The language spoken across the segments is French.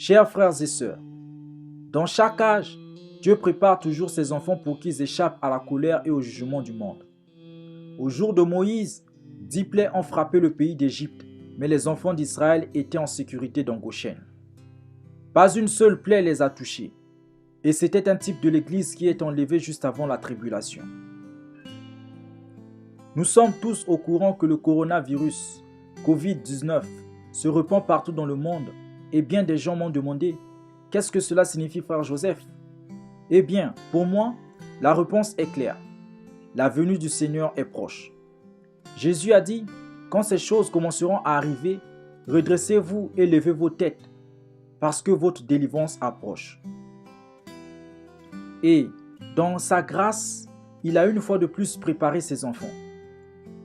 Chers frères et sœurs, dans chaque âge, Dieu prépare toujours ses enfants pour qu'ils échappent à la colère et au jugement du monde. Au jour de Moïse, 10 plaies ont frappé le pays d'Égypte, mais les enfants d'Israël étaient en sécurité dans Goshen. Pas une seule plaie les a touchés, et c'était un type de l'Église qui est enlevé juste avant la tribulation. Nous sommes tous au courant que le coronavirus, Covid-19, se répand partout dans le monde, et bien des gens m'ont demandé « Qu'est-ce que cela signifie, frère Joseph ?» Eh bien, pour moi, la réponse est claire. La venue du Seigneur est proche. Jésus a dit, quand ces choses commenceront à arriver, redressez-vous et levez vos têtes, parce que votre délivrance approche. Et, dans sa grâce, il a une fois de plus préparé ses enfants.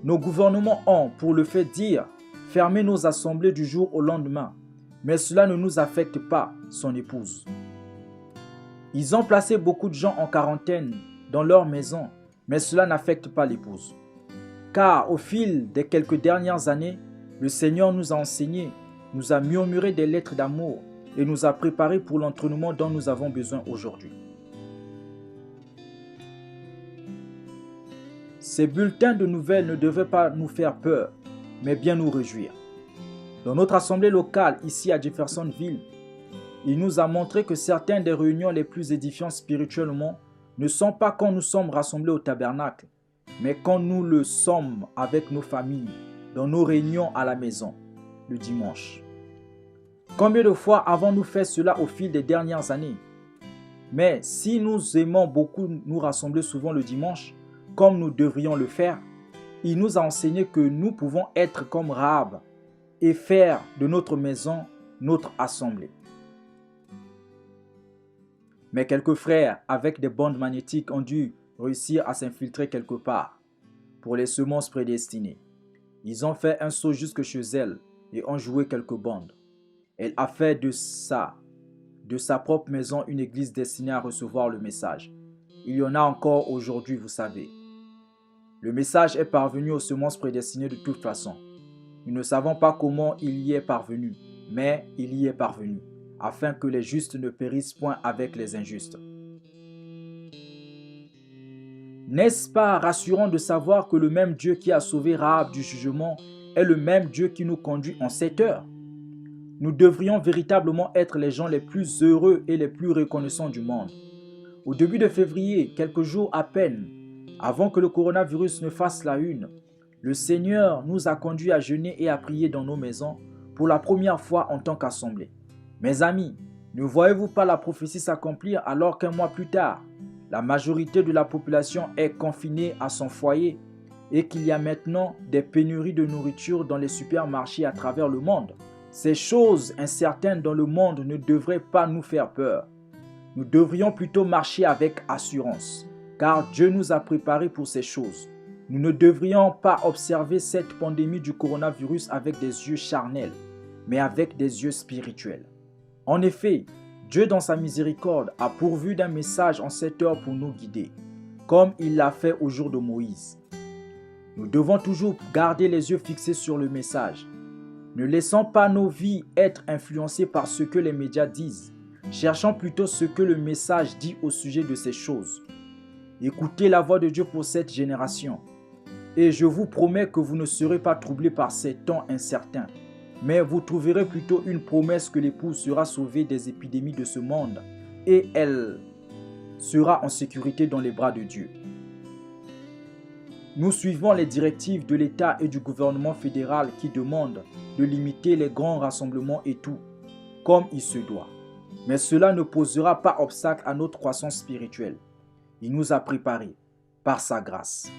Nos gouvernements ont, pour le fait dire, fermé nos assemblées du jour au lendemain, mais cela ne nous affecte pas, son épouse. Ils ont placé beaucoup de gens en quarantaine dans leur maison, mais cela n'affecte pas l'épouse. Car au fil des quelques dernières années, le Seigneur nous a enseigné, nous a murmuré des lettres d'amour et nous a préparés pour l'entraînement dont nous avons besoin aujourd'hui. Ces bulletins de nouvelles ne devaient pas nous faire peur, mais bien nous réjouir. Dans notre assemblée locale, ici à Jeffersonville, il nous a montré que certaines des réunions les plus édifiantes spirituellement ne sont pas quand nous sommes rassemblés au tabernacle, mais quand nous le sommes avec nos familles, dans nos réunions à la maison, le dimanche. Combien de fois avons-nous fait cela au fil des dernières années? Mais si nous aimons beaucoup nous rassembler souvent le dimanche, comme nous devrions le faire, il nous a enseigné que nous pouvons être comme Rahab et faire de notre maison notre assemblée. Mais quelques frères avec des bandes magnétiques ont dû réussir à s'infiltrer quelque part pour les semences prédestinées. Ils ont fait un saut jusque chez elle et ont joué quelques bandes. Elle a fait de sa propre maison une église destinée à recevoir le message. Il y en a encore aujourd'hui, vous savez. Le message est parvenu aux semences prédestinées de toute façon. Nous ne savons pas comment il y est parvenu, mais il y est parvenu, afin que les justes ne périssent point avec les injustes. N'est-ce pas rassurant de savoir que le même Dieu qui a sauvé Rahab du jugement est le même Dieu qui nous conduit en cette heure? Nous devrions véritablement être les gens les plus heureux et les plus reconnaissants du monde. Au début de février, quelques jours à peine, avant que le coronavirus ne fasse la une, le Seigneur nous a conduits à jeûner et à prier dans nos maisons pour la première fois en tant qu'assemblée. Mes amis, ne voyez-vous pas la prophétie s'accomplir alors qu'un mois plus tard, la majorité de la population est confinée à son foyer et qu'il y a maintenant des pénuries de nourriture dans les supermarchés à travers le monde? Ces choses incertaines dans le monde ne devraient pas nous faire peur. Nous devrions plutôt marcher avec assurance, car Dieu nous a préparés pour ces choses. Nous ne devrions pas observer cette pandémie du coronavirus avec des yeux charnels, mais avec des yeux spirituels. En effet, Dieu dans sa miséricorde a pourvu d'un message en cette heure pour nous guider, comme il l'a fait au jour de Moïse. Nous devons toujours garder les yeux fixés sur le message. Ne laissons pas nos vies être influencées par ce que les médias disent. Cherchons plutôt ce que le message dit au sujet de ces choses. Écoutez la voix de Dieu pour cette génération. Et je vous promets que vous ne serez pas troublés par ces temps incertains, mais vous trouverez plutôt une promesse que l'épouse sera sauvée des épidémies de ce monde et elle sera en sécurité dans les bras de Dieu. Nous suivons les directives de l'État et du gouvernement fédéral qui demandent de limiter les grands rassemblements et tout, comme il se doit. Mais cela ne posera pas obstacle à notre croissance spirituelle. Il nous a préparés par sa grâce.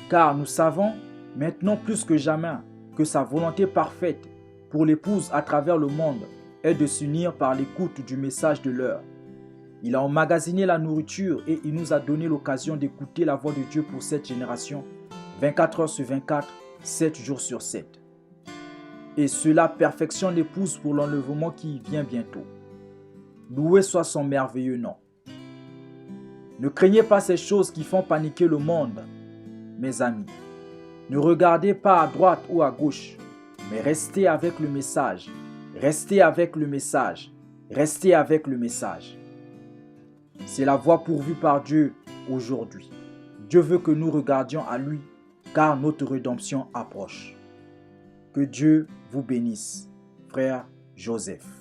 Car nous savons maintenant plus que jamais que sa volonté parfaite pour l'épouse à travers le monde est de s'unir par l'écoute du message de l'heure. Il a emmagasiné la nourriture et il nous a donné l'occasion d'écouter la voix de Dieu pour cette génération, 24 heures sur 24, 7 jours sur 7. Et cela perfectionne l'épouse pour l'enlèvement qui vient bientôt. Loué soit son merveilleux nom. Ne craignez pas ces choses qui font paniquer le monde, mes amis. Ne regardez pas à droite ou à gauche, mais restez avec le message. Restez avec le message. Restez avec le message. C'est la voie pourvue par Dieu aujourd'hui. Dieu veut que nous regardions à lui, car notre rédemption approche. Que Dieu vous bénisse, frère Joseph.